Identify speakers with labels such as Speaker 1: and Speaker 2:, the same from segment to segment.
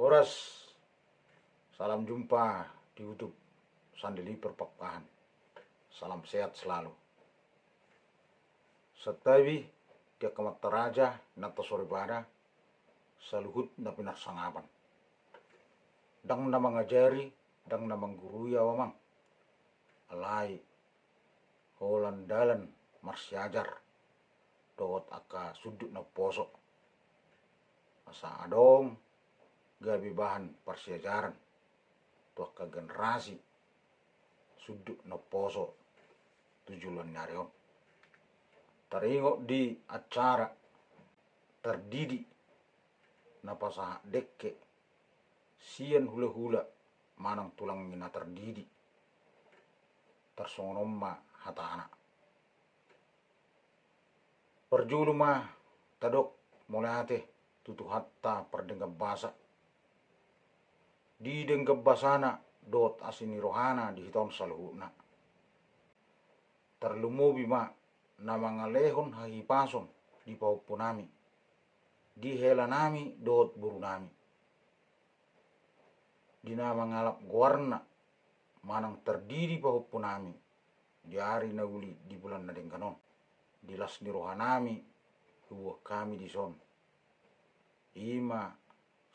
Speaker 1: Horas, salam jumpa di YouTube Sandeli Perpapahan. Salam sehat selalu. Setabi dia kamat teraja nata sore bada saluhut na pinaksangapan. Dang na mangajari, dang na mangguru ya wamang. Alai, holan dalan marsiajar, dot aka sudut na poso. Asa adong, gabi bahan persiajaran, tuak ke generasi, sudut na poso, tujuan nyarion. Taringok di acara terdidik na pasaha dekke sian hula-hula manang tulang mina terdidik tersongromma hatana perjulu mah tadok mulate tutu hatta perdenggap basa di denggap basana dot asini rohana di hiton saluhuna terlumobi ma na mga lehon hahipason di paupunami di helanami dot burunami di na mangalap guarna manang terdiri paupunami di hari na uli di bulan na dengkanon di las ni rohanami huwa kami di son ima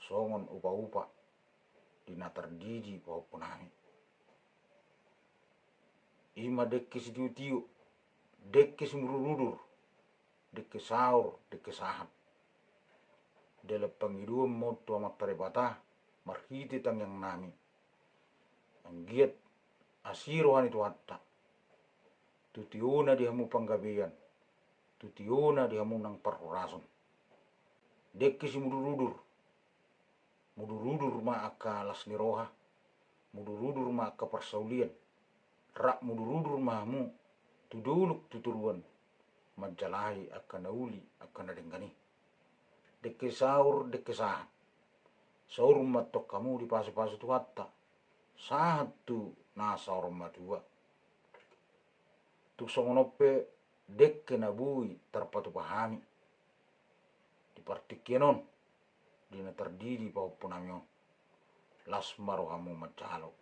Speaker 1: songon upa-upa di na terdiri paupunami ima dekke si tiu-tiu dekke sumrurudur dekke saur dekke sahat dele pangiduam mo tua matarebata marhiti tang yang nami anggiat asirohan itu hatta tutiuna dihamu panggabian tutiuna dihamu nang parhorason dekke si mudurudur ma aka las niroha mudurudur ma aka persaulian rak mudurudur mahmu tuduluk tuturuan majalahi akan nauli akan nadengani dekke saur dekke sahat saur matok kamu di pasu-pasu tu hatta sahat tu na saur madua tu songonope dekke nabui terpatu pahami di partikienon dina terdiri paupunamion las marohamu macalo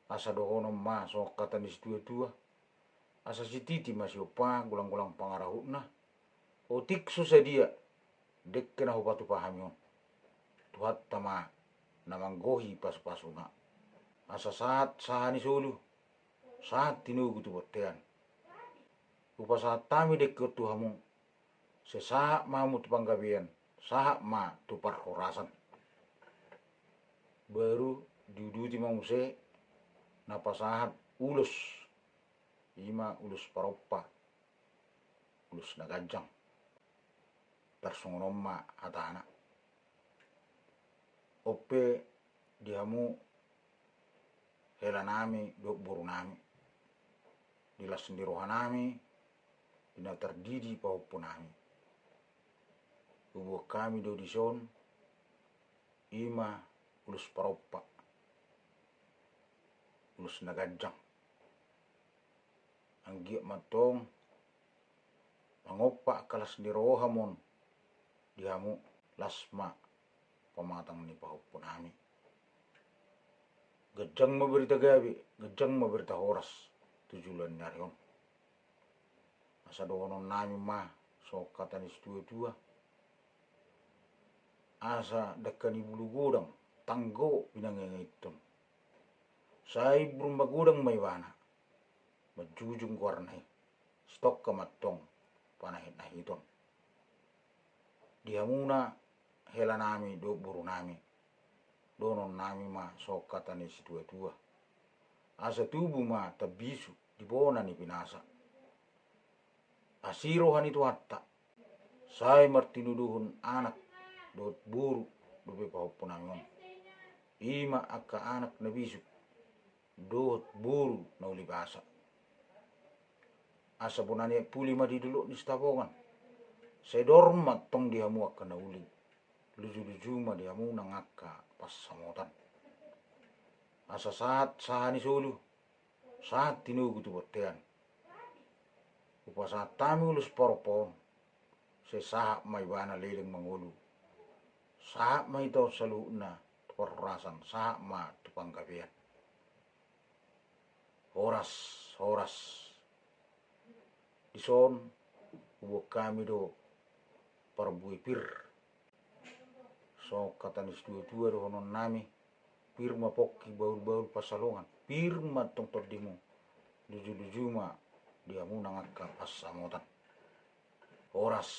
Speaker 1: asa dohono ma so kata nis tua-tua asa si titi masih opa gulang-gulang pangarahuna otik susadia dekke na hubatu pahamion tuhat tama namanggohi pas-pasuna asa saat sahani sulu saat tinugu tu botean upa saat tami dekke tuhamu sesaat mamu tu panggabian saat ma tu parhorasan baru diuduti mamuse napasahat ulus ima ulus paroppa ulus nagajang tersongromma hatana ope dihamu helanami dok burunami dilas sendirohanami dina terdidi paupunami ubuh kami do dison ima ulus paroppa ulus nagajang anggiak matong mangopak kalas nirohamon dihamu lasma pamatang ni paupunami gejang maberita gabi gejang maberita horas tujulan nyarion asa dohonon nami mah so katanis tua-tua asa dekani bulu gudang tanggo pinangengaiton sai burung bagudang may wana majujung warnai stok kamatong panahit na hiton dihamuna helanami do burunami donon nami ma so katani si tua-tua asa tubuh ma tabisu dibona ni pinasa asirohan itu hatta sai martinuduhun anak dot buru dobe paupunamion ima aka anak nabisu dot buru na ulibasa asa punani puli ma di dulu ni stapongan sedormat tong dihamu akan nauli luju-luju ma dihamu nangaka pas samotan asa saat sahani sulu saat tinugu tu botean upa saat tami ulus poropon sesahat may bana leleng mangulu Saha ma ito saluna perrasan saha ma tupang kapian. Horas ison ubo kami do parbuipir. So katanis dua do honon nami pir ma pokki baul pasalongan. Pir ma tong tordimu. Duju ma dia munang akka pas samotan. Horas